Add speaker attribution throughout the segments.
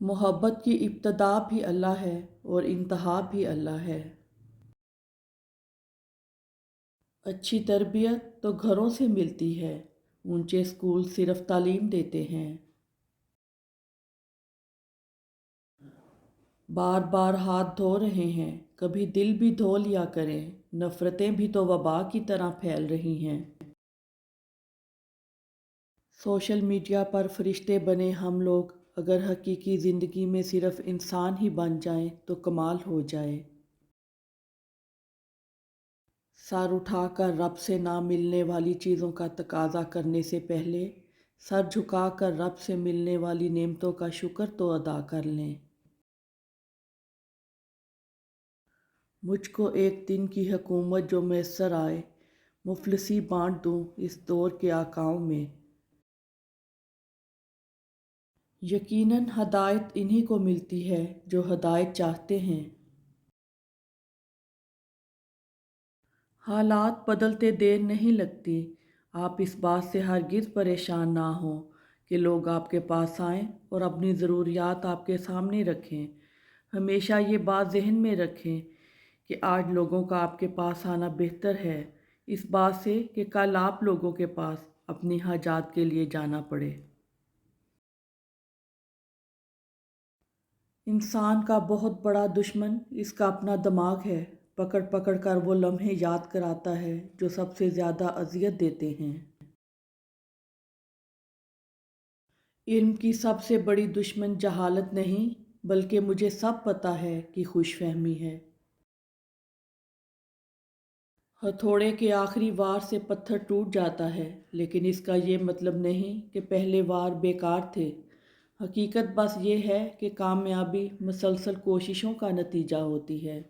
Speaker 1: محبت کی ابتدا بھی اللہ ہے اور انتہا بھی اللہ ہے۔ اچھی تربیت تو گھروں سے ملتی ہے، اونچے اسکول صرف تعلیم دیتے ہیں۔ بار بار ہاتھ دھو رہے ہیں، کبھی دل بھی دھو لیا کریں، نفرتیں بھی تو وبا کی طرح پھیل رہی ہیں۔ سوشل میڈیا پر فرشتے بنے ہم لوگ اگر حقیقی زندگی میں صرف انسان ہی بن جائیں تو کمال ہو جائے۔ سر اٹھا کر رب سے نہ ملنے والی چیزوں کا تقاضا کرنے سے پہلے سر جھکا کر رب سے ملنے والی نعمتوں کا شکر تو ادا کر لیں۔ مجھ کو ایک دن کی حکومت جو میسر آئے، مفلسی بانٹ دوں اس دور کے آقاؤں میں۔ یقیناً ہدایت انہی کو ملتی ہے جو ہدایت چاہتے ہیں۔ حالات بدلتے دیر نہیں لگتی، آپ اس بات سے ہرگز پریشان نہ ہوں کہ لوگ آپ کے پاس آئیں اور اپنی ضروریات آپ کے سامنے رکھیں۔ ہمیشہ یہ بات ذہن میں رکھیں کہ آج لوگوں کا آپ کے پاس آنا بہتر ہے اس بات سے کہ کل آپ لوگوں کے پاس اپنی حاجات کے لیے جانا پڑے۔ انسان کا بہت بڑا دشمن اس کا اپنا دماغ ہے، پکڑ پکڑ کر وہ لمحے یاد کراتا ہے جو سب سے زیادہ اذیت دیتے ہیں۔ علم کی سب سے بڑی دشمن جہالت نہیں بلکہ مجھے سب پتہ ہے کہ خوش فہمی ہے۔ ہتھوڑے کے آخری وار سے پتھر ٹوٹ جاتا ہے، لیکن اس کا یہ مطلب نہیں کہ پہلے وار بیکار تھے۔ حقیقت بس یہ ہے کہ کامیابی مسلسل کوششوں کا نتیجہ ہوتی ہے۔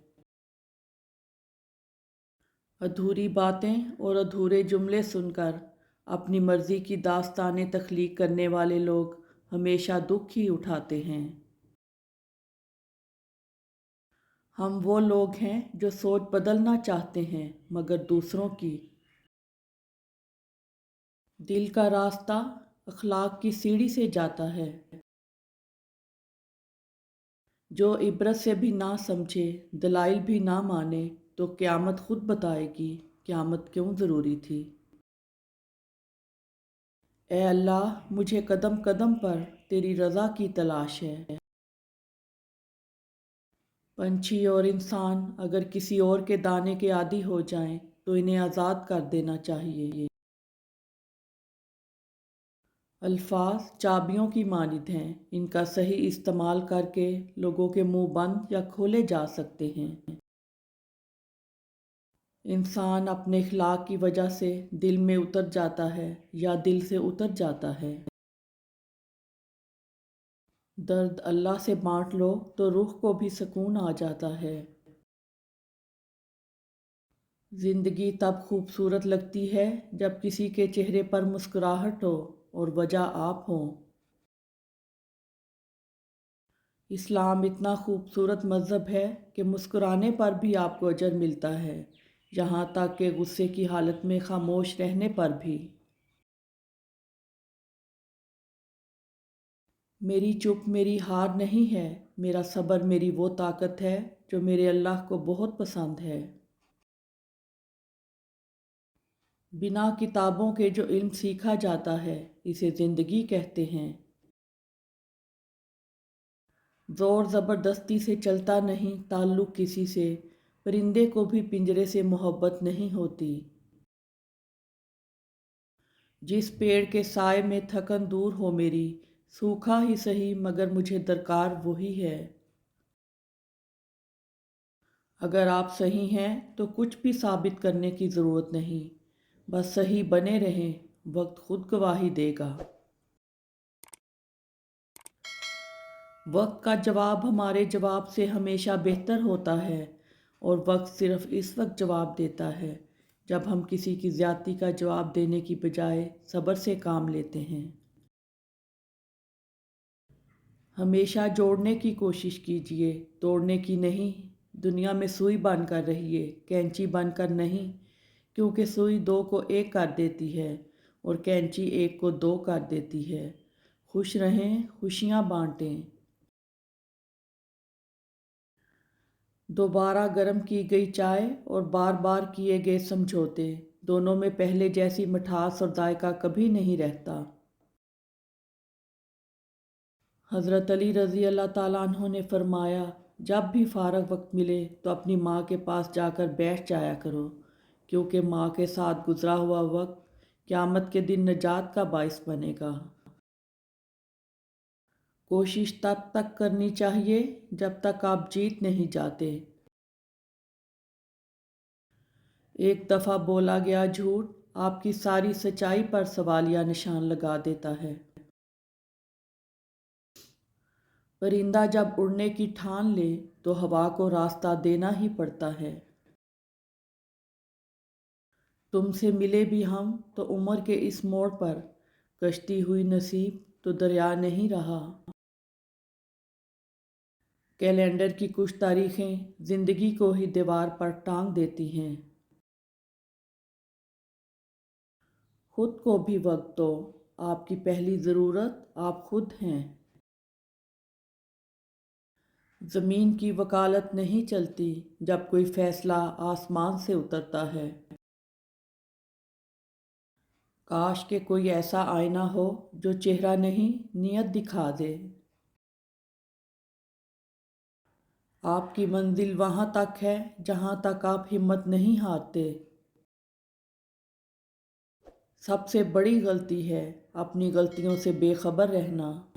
Speaker 1: ادھوری باتیں اور ادھورے جملے سن کر اپنی مرضی کی داستانیں تخلیق کرنے والے لوگ ہمیشہ دکھ ہی اٹھاتے ہیں۔ ہم وہ لوگ ہیں جو سوچ بدلنا چاہتے ہیں مگر دوسروں کی۔ دل کا راستہ اخلاق کی سیڑھی سے جاتا ہے۔ جو عبرت سے بھی نہ سمجھے، دلائل بھی نہ مانے، تو قیامت خود بتائے گی قیامت کیوں ضروری تھی۔ اے اللہ، مجھے قدم قدم پر تیری رضا کی تلاش ہے۔ پنچھی اور انسان اگر کسی اور کے دانے کے عادی ہو جائیں تو انہیں آزاد کر دینا چاہیے۔ الفاظ چابیوں کی مانند ہیں، ان کا صحیح استعمال کر کے لوگوں کے منہ بند یا کھولے جا سکتے ہیں۔ انسان اپنے اخلاق کی وجہ سے دل میں اتر جاتا ہے یا دل سے اتر جاتا ہے۔ درد اللہ سے بانٹ لو تو روح کو بھی سکون آ جاتا ہے۔ زندگی تب خوبصورت لگتی ہے جب کسی کے چہرے پر مسکراہٹ ہو اور وجہ آپ ہوں۔ اسلام اتنا خوبصورت مذہب ہے کہ مسکرانے پر بھی آپ کو اجر ملتا ہے، یہاں تک کہ غصے کی حالت میں خاموش رہنے پر بھی۔ میری چپ میری ہار نہیں ہے، میرا صبر میری وہ طاقت ہے جو میرے اللہ کو بہت پسند ہے۔ بنا کتابوں کے جو علم سیکھا جاتا ہے اسے زندگی کہتے ہیں۔ زور زبردستی سے چلتا نہیں تعلق کسی سے، پرندے کو بھی پنجرے سے محبت نہیں ہوتی۔ جس پیڑ کے سائے میں تھکن دور ہو میری، سوکھا ہی سہی مگر مجھے درکار وہی ہے۔ اگر آپ صحیح ہیں تو کچھ بھی ثابت کرنے کی ضرورت نہیں، بس صحیح بنے رہیں، وقت خود گواہی دے گا۔ وقت کا جواب ہمارے جواب سے ہمیشہ بہتر ہوتا ہے، اور وقت صرف اس وقت جواب دیتا ہے جب ہم کسی کی زیادتی کا جواب دینے کی بجائے صبر سے کام لیتے ہیں۔ ہمیشہ جوڑنے کی کوشش کیجیے، توڑنے کی نہیں۔ دنیا میں سوئی بن کر رہیے، کینچی بن کر نہیں، کیونکہ سوئی دو کو ایک کر دیتی ہے اور کینچی ایک کو دو کر دیتی ہے۔ خوش رہیں، خوشیاں بانٹیں۔ دوبارہ گرم کی گئی چائے اور بار بار کیے گئے سمجھوتے، دونوں میں پہلے جیسی مٹھاس اور ذائقہ کبھی نہیں رہتا۔ حضرت علی رضی اللہ تعالیٰ عنہ نے فرمایا، جب بھی فارغ وقت ملے تو اپنی ماں کے پاس جا کر بیٹھ جایا کرو، کیونکہ ماں کے ساتھ گزرا ہوا وقت قیامت کے دن نجات کا باعث بنے گا۔ کوشش تب تک کرنی چاہیے جب تک آپ جیت نہیں جاتے۔ ایک دفعہ بولا گیا جھوٹ آپ کی ساری سچائی پر سوالیہ نشان لگا دیتا ہے۔ پرندہ جب اڑنے کی ٹھان لے تو ہوا کو راستہ دینا ہی پڑتا ہے۔ تم سے ملے بھی ہم تو عمر کے اس موڑ پر، کشتی ہوئی نصیب تو دریا نہیں رہا۔ کیلنڈر کی کچھ تاریخیں زندگی کو ہی دیوار پر ٹانگ دیتی ہیں۔ خود کو بھی وقت دو، آپ کی پہلی ضرورت آپ خود ہیں۔ زمین کی وکالت نہیں چلتی جب کوئی فیصلہ آسمان سے اترتا ہے۔ کاش کہ کوئی ایسا آئینہ ہو جو چہرہ نہیں نیت دکھا دے۔ آپ کی منزل وہاں تک ہے جہاں تک آپ ہمت نہیں ہارتے۔ سب سے بڑی غلطی ہے اپنی غلطیوں سے بے خبر رہنا۔